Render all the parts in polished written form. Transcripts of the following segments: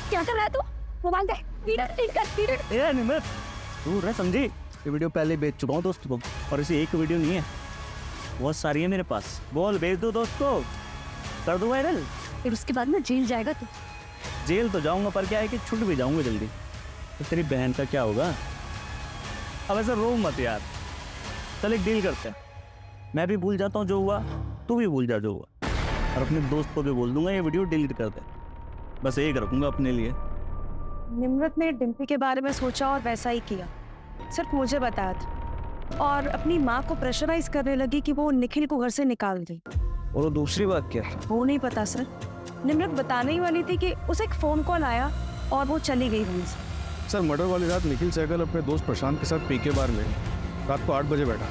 क्या कर रहा है तू? मोबाइल दे। ए निमित, तू रह समझी, ये वीडियो पहले ही बेच चुका हूँ दोस्त को, और इसी एक वीडियो नहीं है, बहुत सारी है मेरे पास। बोल, भेज दो दोस्त को, कर दो वायरल। फिर उसके बाद में जेल जाएगा तू। जेल तो जाऊंगा, पर क्या है कि छूट भी जाऊंगा जल्दी। तो तेरी बहन का क्या होगा? अब ऐसा रो मत यार, चल एक डील करते हैं, मैं भी भूल जाता हूँ जो हुआ, तू भी भूल जा जो हुआ, और अपने दोस्त को भी बोल दूंगा ये वीडियो डिलीट कर दे, बस एक रखूंगा अपने लिए। निम्रत ने डिम्पी के बारे में सोचा और वैसा ही किया, सिर्फ मुझे बताया था, और अपनी माँ को प्रेशराइज करने लगी कि वो निखिल को घर से निकाल दे। और वो दूसरी बात क्या है? वो नहीं पता सर, निम्रत बताने ही वाली थी कि उसे एक फोन कॉल आया और वो चली गई वहीं से। सर मर्डर वाली रात निखिल सहगल अपने दोस्त प्रशांत के साथ पीके बार में रात को 8 बजे बैठा।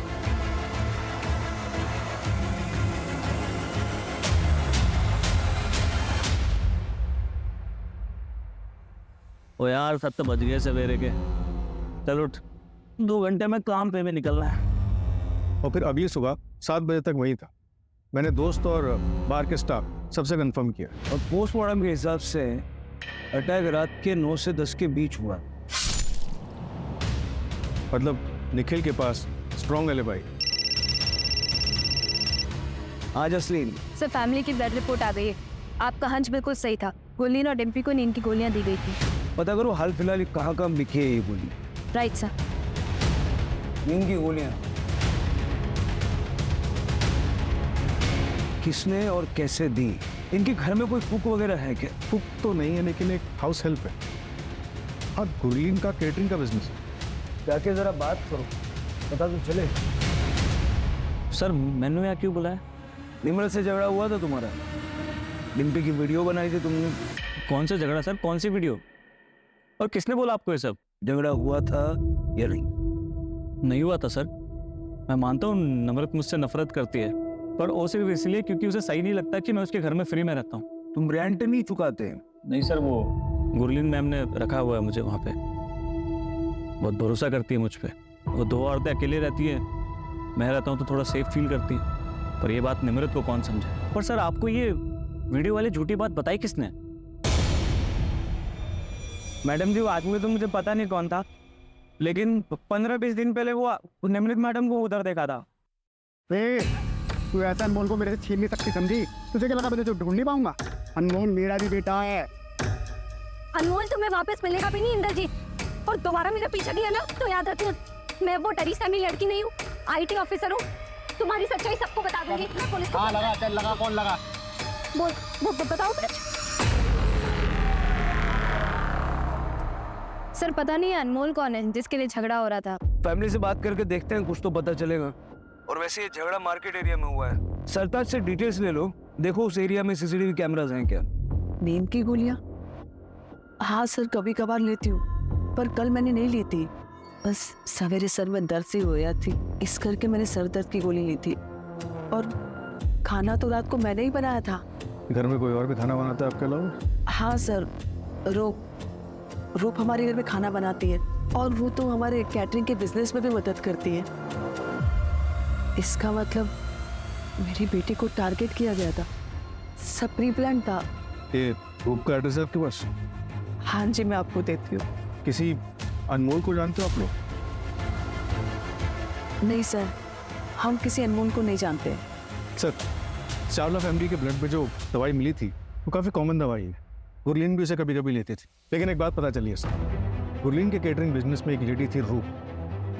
ओ यार 7 बज गए सवेरे के, चल उठ, 2 घंटे में काम पे भी निकलना है। और फिर अभी सुबह 7 बजे तक वही था। मैंने दोस्त और बार के स्टाफ सबसे कंफर्म किया, और पोस्टमार्टम के हिसाब से अटैक रात के 9 से 10 के बीच हुआ। मतलब निखिल के पास स्ट्रॉन्ग एलिबाई। आज असलीन सर फैमिली की ब्लड रिपोर्ट आ गई है, आपका हंच बिल्कुल सही था, गुरलीन और डिम्पी को नींद की गोलियां दी गई थी। पता करो हाल फिलहाल कहाँ कहाँ लिखी है ये गोली। Right sir. नींद की गोलियां किसने और कैसे दी? इनके घर में कोई कुक वगैरह है क्या? कुक तो नहीं है, लेकिन एक हाउस हेल्प है। हाँ, गुरलीन का केटरिंग का बिजनेस है। जाके जरा बात करो, पता तो चले। सर मैंने यहाँ क्यों बुलाया? निम्रत से झगड़ा हुआ था तुम्हारा, डिम्पी की वीडियो बनाई थी तुमने। कौन सा झगड़ा सर, कौन सी वीडियो, और किसने बोला आपको ये सब? झगड़ा हुआ था या नहीं? नहीं हुआ था सर, मैं मानता हूँ नम्रत मुझसे नफरत करती है, पर वो सिर्फ इसलिए क्योंकि उसे सही नहीं लगता कि मैं उसके घर में फ्री में रहता हूँ। तुम रेंट नहीं चुकाते? नहीं सर, वो गुरलीन मैम ने रखा हुआ है मुझे वहाँ पे, बहुत भरोसा करती है मुझ पे। वो 2 औरतें अकेली रहती है, मैं रहता हूँ तो थोड़ा सेफ फील करती है, पर ये बात निम्रत को कौन समझे। पर सर आपको ये वीडियो वाली झूठी बात बताई किसने? मैडम जी, वो आदमी तो मुझे पता नहीं कौन था, लेकिन 15-20 दिन पहले वो निम्रत मैडम को उधर देखा था। तू ऐसा अनमोल को मेरे से छीन नहीं सकती, समझी? तुझे क्या लगा मैं तुझे ढूंढ नहीं पाऊंगा? अनमोल मेरा भी बेटा है। अनमोल तुम्हें वापस मिलेगा भी नहीं इंद्रजीत, और दोबारा मेरा पीछा किया ना तो याद रखना, मैं वो डरी सहमी लड़की नहीं हूँ, IT ऑफिसर हूँ, तुम्हारी सच्चाई सबको बता दूंगी। मैं पुलिस को लगा, चल लगा, कौन लगा? बोल बताओ कुछ। सर पता नहीं अनमोल कौन है जिसके लिए झगड़ा हो रहा था। फैमिली से बात करके देखते हैं, कुछ तो पता चलेगा। और वैसे ये झगड़ा मार्केट एरिया में हुआ है, सरताज से डिटेल्स ले लो, देखो उस एरिया में CCTV कैमरास हैं क्या। नींद की गोलियां? हाँ सर, कभी कभार लेती हूँ, पर कल मैंने नहीं ली थी, बस सवेरे सर में दर्द सी हो गया थी, इस करके मैंने सर दर्द की गोली ली थी। और खाना तो रात को मैंने ही बनाया था। घर में कोई और भी खाना बनाता है आपके अलावा? हाँ सर, रूप हमारे घर में खाना बनाती है, और वो तो हमारे कैटरिंग के बिजनेस में भी मदद करती है। इसका मतलब मेरी बेटी को टारगेट किया गया था, सब प्री प्लान था। ये रूप का एड्रेस है आपके पास? हाँ जी, मैं आपको देती हूँ। किसी अनमोल को जानते हो आप लोग? नहीं सर, हम किसी अनमोल को नहीं जानते। सर, चावला फैमिली के ब्लड में जो दवाई मिली थी वो काफ़ी कॉमन दवाई है, गुरलीन भी उसे कभी कभी लेती थी। लेकिन एक बात पता चली है सर, गुरलीन के केटरिंग बिजनेस में एक लेडी थी रूप,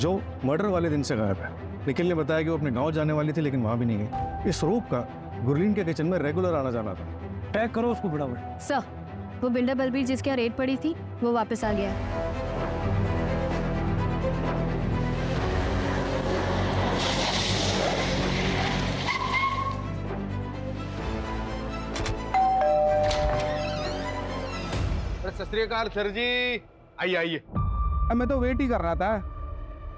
जो मर्डर वाले दिन से गायब है। निखिल ने बताया कि वो अपने गांव जाने वाली थी, लेकिन वहां भी नहीं गई। इस रूप का गुरलीन के किचन में रेगुलर आना जाना था। ट्रैक करो उसको फटाफट। सर वो बिल्डर बलबीर जिसके यहाँ रेड पड़ी थी वो वापस आ गया है। सत श्री अकाल सर जी, आइए। अब मैं तो वेट ही कर रहा था,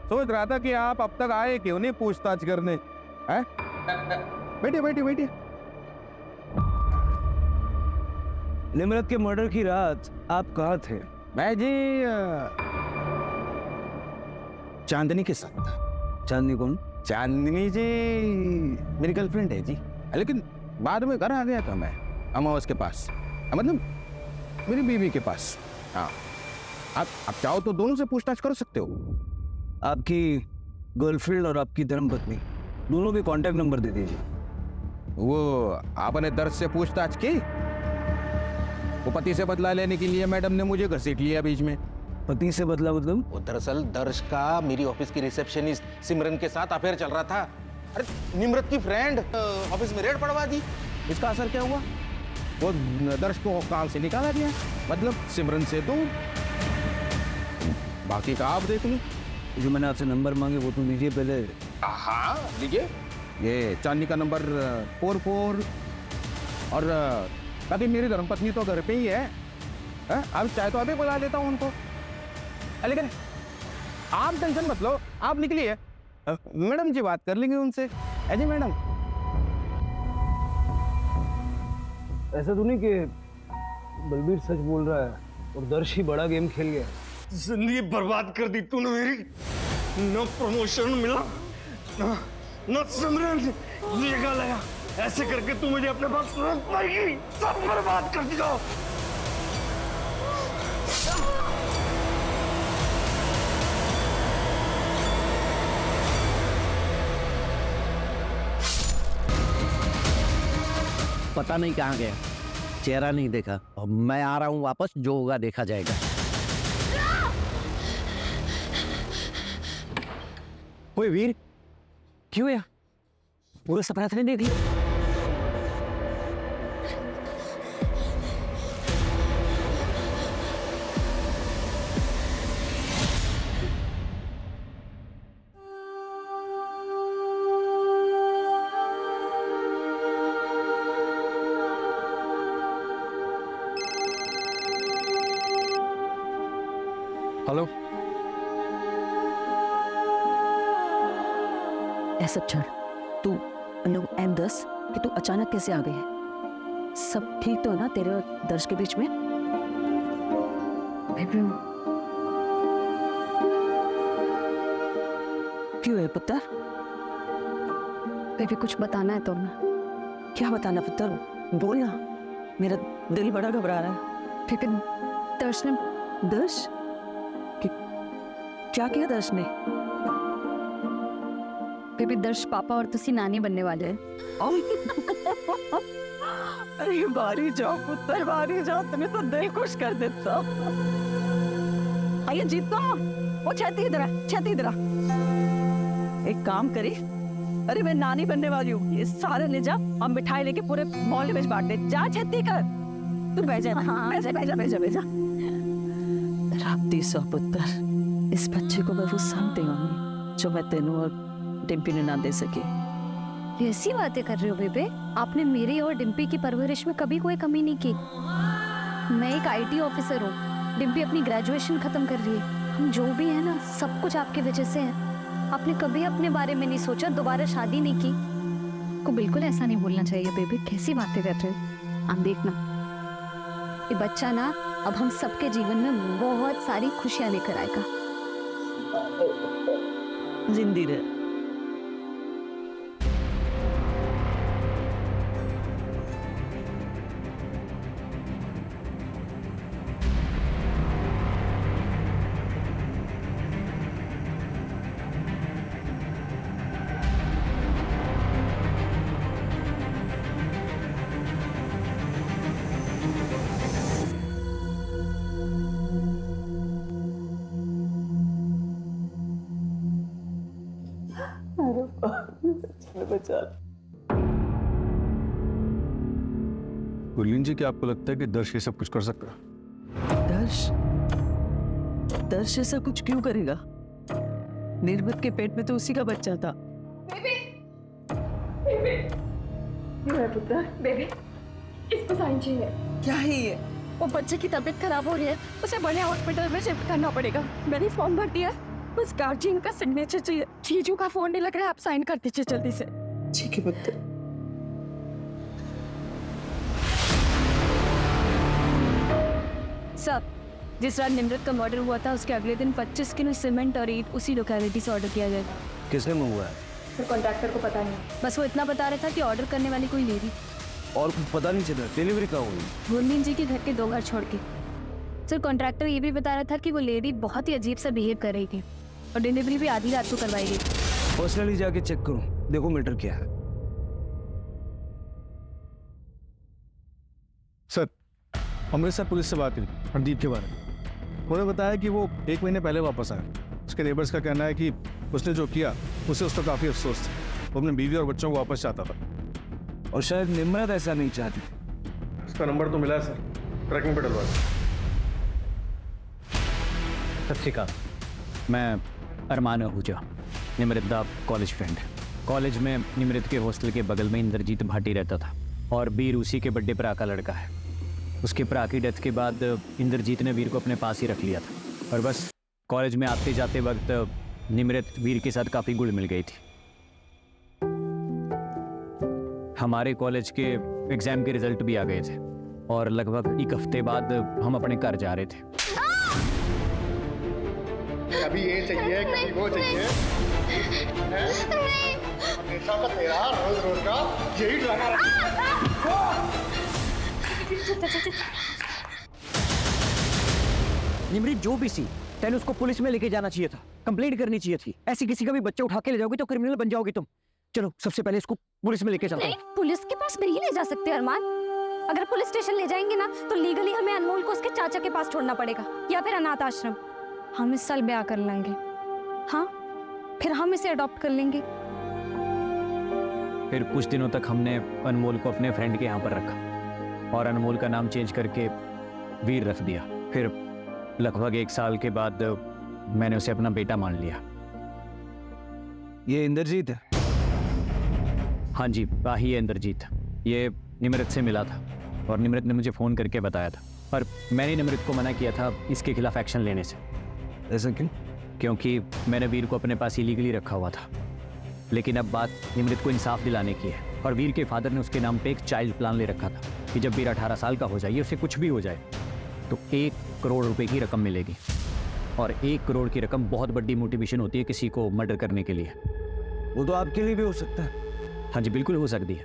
सोच रहा था कि आप अब तक आए क्यों नहीं पूछताछ करने। हैं? बैठिए। निम्रत के मर्डर की रात आप कहाँ थे? मैं जी चांदनी के साथ था। चांदनी कौन? चांदनी जी मेरी गर्लफ्रेंड है जी, लेकिन बाद में घर आ गया था मैं अमावस के पास। मतलब मेरी बीवी के पास। हाँ, आप चाहो तो दोनों से पूछताछ कर सकते हो। आपकी गर्लफ्रेंड और आपकी धर्मपत्नी दोनों के कांटेक्ट नंबर दे दीजिए। वो आपने दर्श से पूछताछ की? वो पति से बदला लेने के लिए मैडम ने मुझे घसीट लिया बीच में। पति से बदला मतलब? वो दरअसल दर्श का मेरी ऑफिस की रिसेप्शनिस्ट सिमरन के साथ अफेयर चल रहा था। अरे निम्रत की फ्रेंड ऑफिस में रेड पड़वा दी। इसका असर क्या हुआ? वो दर्श को काम से निकाला गया, मतलब सिमरन से दूर। बाकी का आप देख लो। जो मैंने आपसे नंबर मांगे वो तो लीजिए पहले। हाँ लीजिए, ये चांदी का नंबर 44। और बाकी मेरी धर्मपत्नी तो घर पे ही है। आप चाहे तो अभी बुला लेता हूँ उनको। लेकिन आप टेंशन मत लो, आप निकलिए, मैडम जी बात कर लेंगे उनसे। अजय मैडम, ऐसा तो नहीं कि बलबीर सच बोल रहा है और दर्श ही बड़ा गेम खेल गया? जिंदगी बर्बाद कर दी तूने मेरी। न प्रमोशन मिला, न सिमरन जगह लगा। ऐसे करके तू मुझे अपने पास रोक पाएगी। सब बर्बाद कर दिया। पता नहीं कहाँ गया, चेहरा नहीं देखा। अब मैं आ रहा हूँ वापस, जो होगा देखा जाएगा। ओए वीर, क्यों यार? पूरा सपना था देख लिया। हेलो, ऐसा छोड़, तू एंड दस कि तू अचानक कैसे आ गई है? सब ठीक तो है ना तेरे और दर्श के बीच में? बेबी, क्यों है पुत्र? बेबी कुछ बताना है तुम्हें। क्या बताना पुत्र? बोल ना, मेरा दिल बड़ा घबरा रहा है। बेबी दर्श ने दर्श? क्या किया दर्श ने? बेबी दर्श पापा और तुसी नानी बनने वाले हैं। अरे बारी जाओ पुत्र, बारी जाओ, तुम्हें तो दिल खुश कर देता। आइए जीतो, वो छेती इधर आ, छेती इधर आ। एक काम करी, अरे मैं नानी बनने वाली हूँ, ये सारे ले जा और मिठाई लेके पूरे मोहल्ले में बांट दे। जा छेती कर, तू बैठ जा। हाँ, बैठ जा, बैठ जा, बैठ जा, बैठ जा। राप्ती सो पुत्र, इस बच्चे को मैं वो शांति होंगी जो मैं तेनू और डिम्पी ने ना दे सकी। ऐसी बातें कर रहे हो बेबे? आपने मेरी और डिम्पी की परवरिश में कभी कोई कमी नहीं की। मैं एक IT ऑफिसर हूँ, डिम्पी अपनी ग्रेजुएशन खत्म कर रही है। हम जो भी है ना, सब कुछ आपकी वजह से है। आपने कभी अपने बारे में नहीं सोचा, दोबारा शादी नहीं की। को बिल्कुल ऐसा नहीं बोलना चाहिए बेबी। कैसी बातें कर रहे हो? आप देखना, ये बच्चा ना अब हम सबके जीवन में बहुत सारी खुशियां लेकर आएगा। जिंदी रहे। गुरलीन जी, क्या आपको लगता है कि दर्श ये सब कुछ कर सकता है? दर्श ऐसा कुछ क्यों करेगा? निर्मित के पेट में तो उसी का बच्चा था। बेबी, बेबी, क्यों है पुत्र? बेबी, इसको साइन चाहिए। क्या है ये? वो बच्चे की तबीयत खराब हो रही है, उसे बड़े हॉस्पिटल में शिफ्ट करना पड़ेगा। मैंने फॉर्म भर दिया, बस गार्जियन का सिग्नेचर चाहिए। जीजू का फोन नहीं लग रहा है, आप साइन कर दीजिए जल्दी से। ठीक है पुत्र। सर, जिस रात निम्रत का मर्डर हुआ था उसके अगले दिन 25 किलो सीमेंट और ईंट उसी लोकेलिटी से ऑर्डर किया जाएगा। किसने मंगवाया? सर कॉन्ट्रैक्टर को पता नहीं, बस वो इतना बता रहा था कि ऑर्डर करने वाली कोई लेडी। और कुछ पता नहीं चला डिलीवरी कहाँ हुई? गुरलीन जी के घर के 2 घर छोड़ के। सर कॉन्ट्रैक्टर ये भी बता रहा था कि वो लेडी बहुत ही अजीब सा बिहेव कर रही थी और डिलीवरी भी आधी रात को करवाई गई। पर्सनली जाके चेक करो, देखो मैटर क्या है। सर, अमृतसर पुलिस से बात हुई हरदीप के बारे में। उन्होंने बताया कि वो 1 महीने पहले वापस आया। उसके नेबर्स का कहना है कि उसने जो किया उससे उसका काफ़ी अफसोस था। वो अपने बीवी और बच्चों को वापस चाहता था। और शायद निम्रत ऐसा नहीं चाहती। उसका नंबर तो मिला है सर, ट्रैकिंग पे डलवा। सत श्रीकाल, मैं अरमान आहूजा, निमृत दा कॉलेज फ्रेंड। कॉलेज में निमृत के हॉस्टल के बगल में इंद्रजीत भाटी रहता था और वीर उसी के बड़े भरा का लड़का है। उसके भरा की डेथ के बाद इंद्रजीत ने वीर को अपने पास ही रख लिया था और बस कॉलेज में आते जाते वक्त निमृत वीर के साथ काफ़ी गुल मिल गई थी। हमारे कॉलेज के एग्ज़ाम के रिजल्ट भी आ गए थे और लगभग 1 हफ्ते बाद हम अपने घर जा रहे थे। कभी ये चाहिए कभी वो चाहिए, हमेशा का तेरा रोज रोज का यही ड्रामा। निमृत जो भी सी, तेने उसको पुलिस में लेके जाना चाहिए था, कंप्लेंट करनी चाहिए थी। ऐसी किसी का भी बच्चा उठा के ले जाओगे तो क्रिमिनल बन जाओगे तुम। चलो सबसे पहले इसको पुलिस में लेके चलते हैं। पुलिस के पास नहीं ले जा सकते अरमान। अगर पुलिस स्टेशन ले जाएंगे ना तो लीगली हमें अनमोल को उसके चाचा के पास छोड़ना पड़ेगा या फिर अनाथ आश्रम। हम इस साल ब्याह कर लेंगे, हाँ, फिर हम इसे अडॉप्ट कर लेंगे। फिर कुछ दिनों तक हमने अनमोल को अपने फ्रेंड के यहाँ पर रखा और अनमोल का नाम चेंज करके वीर रख दिया। फिर लगभग 1 साल के बाद मैंने उसे अपना बेटा मान लिया। ये इंद्रजीत है? हाँ जी, ही है इंद्रजीत। ये निमृत से मिला था और निमृत ने मुझे फ़ोन करके बताया था, पर मैंने निमृत को मना किया था इसके खिलाफ एक्शन लेने से। ऐसा क्यों? क्योंकि मैंने वीर को अपने पास इलीगली रखा हुआ था। लेकिन अब बात निमृत को इंसाफ दिलाने की है और वीर के फादर ने उसके नाम पे एक चाइल्ड प्लान ले रखा था कि जब वीर 18 साल का हो जाए, उसे कुछ भी हो जाए तो 1 करोड़ रुपए की रकम मिलेगी। और 1 करोड़ की रकम बहुत बड़ी मोटिवेशन होती है किसी को मर्डर करने के लिए। वो तो आपके लिए भी हो सकता है। हाँ जी, बिल्कुल हो सकती है,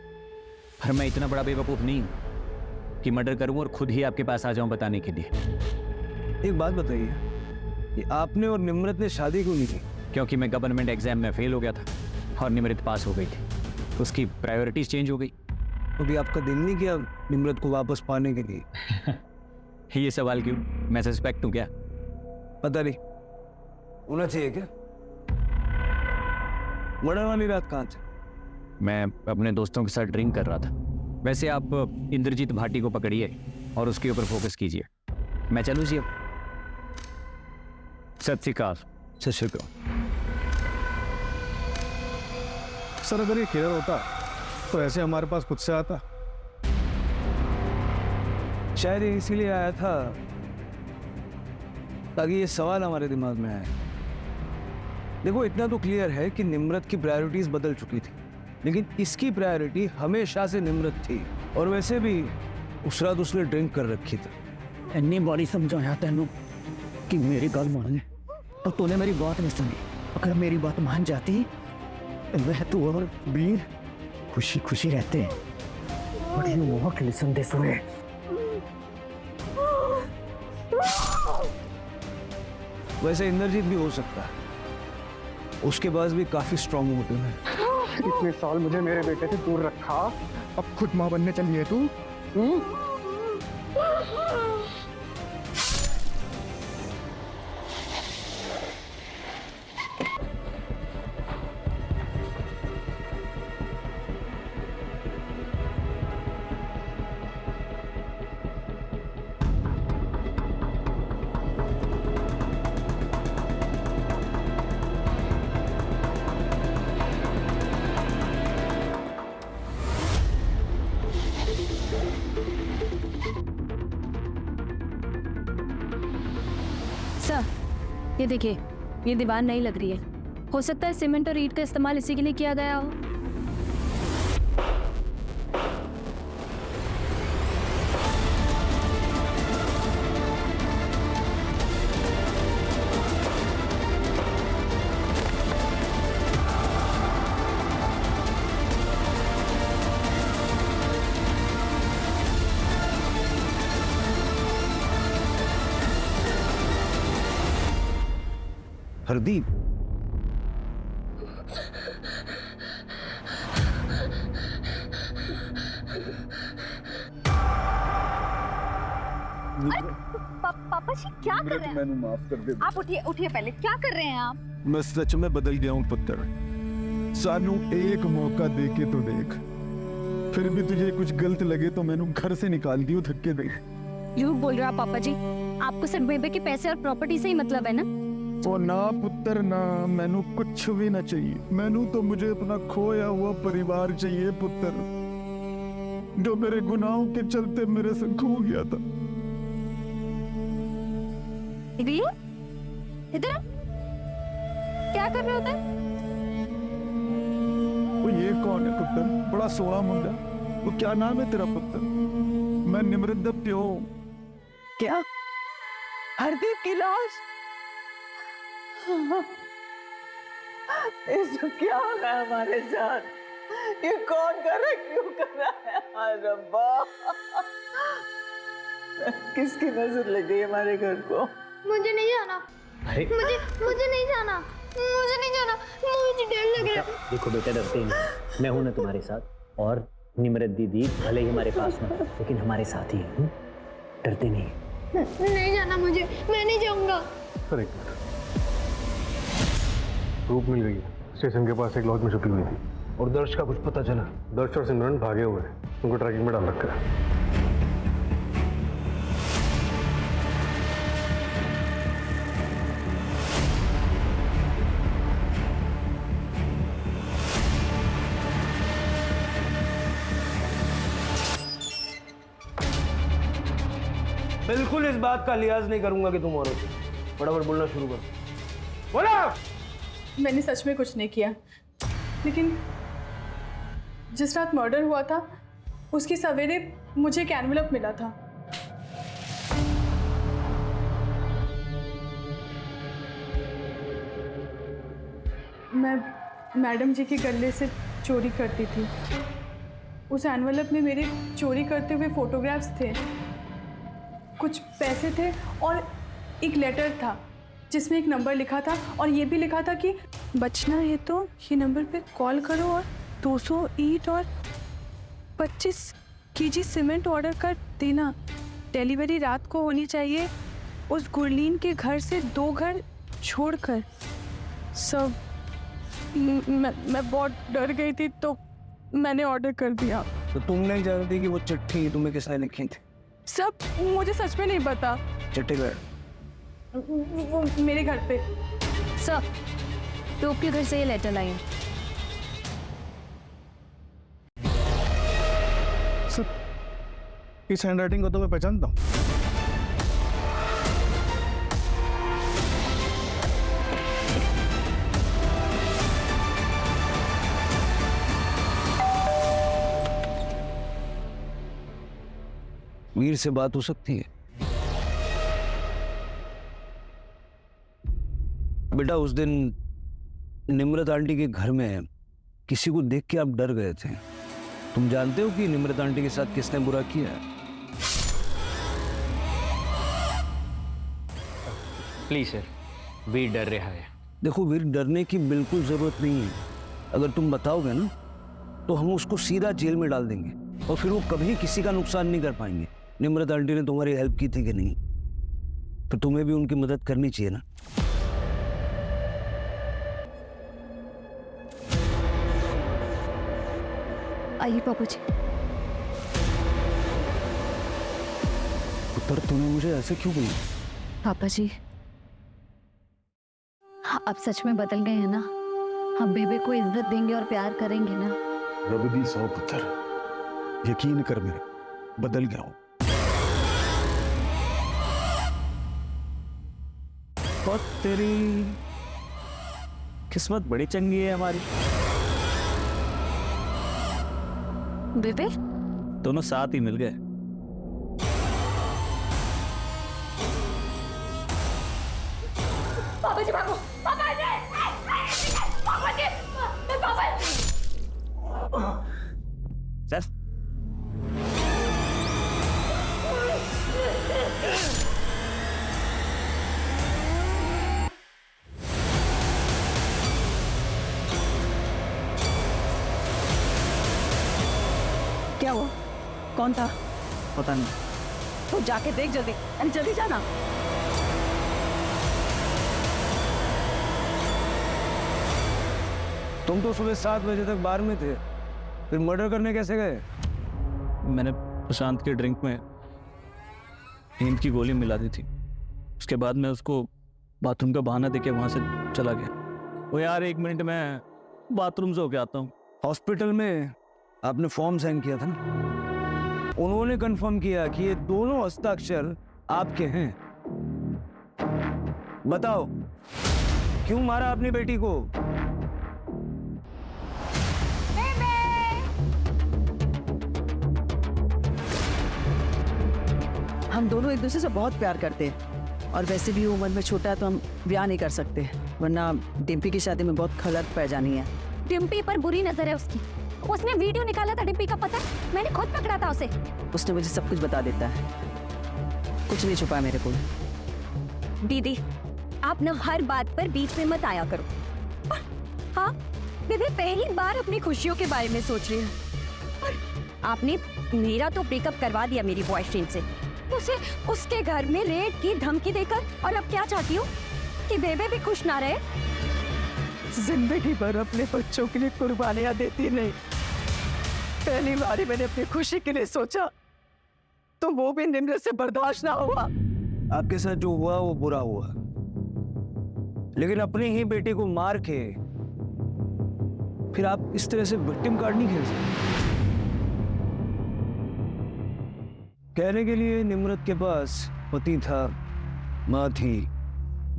पर मैं इतना बड़ा बेवकूफ़ नहीं हूँ कि मर्डर करूँ और खुद ही आपके पास आ जाऊँ बताने के लिए। एक बात बताइए, ये आपने और निम्रत ने शादी क्यों नहीं की? क्योंकि मैं गवर्नमेंट एग्जाम में फेल हो गया था और निमृत पास हो गई थी, उसकी प्रायोरिटीज चेंज हो गई। तो भी आपका दिल नहीं किया निम्रत को वापस पाने के लिए? ये सवाल क्यों? मैं सस्पेक्ट हूँ क्या? पता नहीं, होना चाहिए क्या? मर्डर वाली रात कहाँ थे? मैं अपने दोस्तों के साथ ड्रिंक कर रहा था। वैसे आप इंद्रजीत भाटी को पकड़िए और उसके ऊपर फोकस कीजिए। मैं चलूँ जी अब? सत श्रीकाल। सत श्रीकाल। सर, अगर ये क्लियर होता तो ऐसे हमारे पास खुद से आता। शायद ये इसीलिए आया था ताकि ये सवाल हमारे दिमाग में आए। देखो, इतना तो क्लियर है कि निम्रत की प्रायोरिटीज बदल चुकी थी, लेकिन इसकी प्रायोरिटी हमेशा से निम्रत थी। और वैसे भी उस रात उसने ड्रिंक कर रखी थी। इतनी बड़ी समझाया तेनू कि मेरी गल मान ले, तो तूने मेरी बात नहीं सुनी। अगर मेरी बात मान जाती तो वह तू और वीर खुशी खुशी रहते। But you want listen this way. वैसे इंद्रजीत भी हो सकता है, उसके पास भी काफी स्ट्रॉन्ग मोटिव है। इतने साल मुझे मेरे बेटे से दूर रखा, अब खुद माँ बनने चली है तू? सर, ये देखिए, ये दीवार नहीं लग रही है। हो सकता है सीमेंट और ईंट का इस्तेमाल इसी के लिए किया गया हो। हरदीप, पापा जी क्या कर रहे हैं? मैंने माफ कर दे। आप उठिए उठिए, पहले क्या कर रहे हैं आप? मैं सच में बदल गया हूँ पुत्र। सानू एक मौका दे के तो देख, फिर भी तुझे कुछ गलत लगे तो मैंने घर से निकाल दियो धक्के दे। झूठ बोल रहे हो आप पापा जी। आपको सिर्फ बेबे के पैसे और प्रॉपर्टी से ही मतलब है ना? ओ ना पुत्र ना, मैनू कुछ भी ना चाहिए। मैनू तो मुझे अपना खोया हुआ परिवार चाहिए पुत्र, जो मेरे गुनाहों के चलते मेरे से खो गया था। निकलिए इधर। क्या कर रहे होते? वो ये कौन है पुत्र? बड़ा सोना मुंडा। वो क्या नाम है तेरा पुत्र? मैं निमृत दा प्यो। क्या हरदीप की लाश? इसको क्या हो रहा है हमारे साथ? ये कौन कर रहा है, क्यों कर रहा है? हाय रब्बा, किसकी नजर लग गई हमारे घर को? मुझे नहीं जाना। मुझे नहीं जाना। मुझे नहीं जाना। मुझे डर लग रहा है। देखो बेटा, डरते नहीं, मैं हूं ना तुम्हारे साथ। और निमृत दीदी भले ही हमारे पास ना, लेकिन हमारे साथ ही है। डरते नहीं। नहीं जाना मुझे, मैं नहीं जाऊंगा। सर एक मिनट, रूप मिल गई है। स्टेशन के पास एक लॉज में छुपी हुई थी, और दर्श का कुछ पता चला? दर्श और सिमरन भागे हुए हैं, उनको ट्रैकिंग में डाल रखा है। बिल्कुल इस बात का लिहाज नहीं करूंगा कि तुम औरत हो। फटाफट बोलना शुरू करो। बोला। मैंने सच में कुछ नहीं किया, लेकिन जिस रात मर्डर हुआ था उसकी सवेरे मुझे एक एनवेलप मिला था। मैं मैडम जी के गले से चोरी करती थी। उस एनवेलप में मेरे चोरी करते हुए फोटोग्राफ्स थे, कुछ पैसे थे और एक लेटर था जिसमें एक नंबर लिखा था और ये भी लिखा था कि बचना है तो ये नंबर पे कॉल करो और 200 ईंट और 25 केजी सीमेंट ऑर्डर कर देना। डिलीवरी रात को होनी चाहिए, उस गुरलीन के घर से 2 घर छोड़कर। सब मैं बहुत डर गई थी तो मैंने ऑर्डर कर दिया। तो तुम नहीं जानती कि वो चिट्ठी तुम्हें किसने लिखी थी? सब मुझे सच में नहीं पता। चिट्ठी गए वो मेरे घर पे। सर, टोप के घर से ये लेटर लाई है। सर, इस हैंडराइटिंग को तो मैं पहचानता हूँ। वीर से बात हो सकती है? बेटा, उस दिन निम्रत आंटी के घर में किसी को देख के आप डर गए थे। तुम जानते हो कि निम्रत आंटी के साथ किसने बुरा किया है? प्लीज सर, वीर डर रहा है। देखो वीर, डरने की बिल्कुल जरूरत नहीं है। अगर तुम बताओगे ना तो हम उसको सीधा जेल में डाल देंगे और फिर वो कभी किसी का नुकसान नहीं कर पाएंगे। निम्रत आंटी ने तुम्हारी हेल्प की थी कि नहीं? तो तुम्हें भी उनकी मदद करनी चाहिए ना। आइए पापा जी। पुत्र, तूने मुझे ऐसे क्यों बोला? पापा जी, आप सच में बदल गए हैं ना? हम बेबे को इज्जत देंगे और प्यार करेंगे ना? रब दी सौ पुत्र, यकीन कर मेरे, बदल गया हूँ। और तेरी किस्मत बड़ी चंगी है हमारी। बेबे, दोनों साथ ही मिल गए। पापा जी भागो, पापा जी, पापा जी, पापा जी। सर, क्या हुआ? कौन था? पता नहीं। तो जाके देख जल्दी, अरे जल्दी जाना। तुम तो सुबह 7 बजे तक बार में थे, फिर मर्डर करने कैसे गए? मैंने प्रशांत के ड्रिंक में नींद की गोली मिला दी थी। उसके बाद मैं उसको बाथरूम का बहाना देके वहां से चला गया। वो यार 1 मिनट में बाथरूम से होके आता हूँ। हॉस्पिटल में आपने फॉर्म साइन किया था ना, उन्होंने कंफर्म किया कि ये दोनों हस्ताक्षर आपके हैं। बताओ क्यों मारा अपनी बेटी को? हम दोनों एक दूसरे से बहुत प्यार करते हैं और वैसे भी उम्र में छोटा है तो हम ब्याह नहीं कर सकते, वरना डिम्पी की शादी में बहुत खलत पै जानी है। डिम्पी पर बुरी नजर है उसकी। उसने वीडियो निकाला था डिम्पी का, पता है? मैंने खुद पकड़ा था उसे। उसने मुझे सब कुछ बता देता है, कुछ नहीं छुपा मेरे को। दीदी आप ना हर बात पर बीच में मत आया करो। हाँ दीदी पहली बार अपनी खुशियों के बारे में सोच रही है। आपने मेरा तो ब्रेकअप करवा दिया मेरी बॉयफ्रेंड से, उसे उसके घर में रेड की धमकी देकर, और अब क्या चाहती हो कि बेबे भी खुश ना रहे? जिंदगी भर अपने बच्चों के लिए कुर्बानियां देती नहीं, पहली बार मैंने अपनी खुशी के लिए सोचा तो वो भी निम्रत से बर्दाश्त ना हुआ। आपके साथ जो हुआ वो बुरा हुआ, लेकिन अपनी ही बेटी को मार के फिर आप इस तरह से विक्टिम कार्ड नहीं खेल सकते। कहने के लिए निम्रत के पास पति था, माँ थी,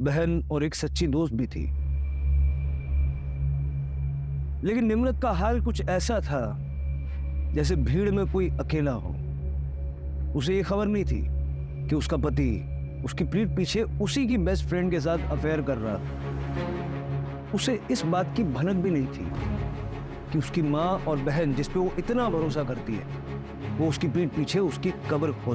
बहन और एक सच्ची दोस्त भी थी, लेकिन निम्रत का हाल कुछ ऐसा था जैसे भीड़ में कोई अकेला हो। उसे ये खबर नहीं थी कि उसका पति उसकी पीठ पीछे उसी की बेस्ट फ्रेंड के साथ अफेयर कर रहा था। उसे इस बात की भनक भी नहीं थी कि उसकी माँ और बहन जिस पे वो इतना भरोसा करती है, वो उसकी पीठ पीछे उसकी कब्र खोद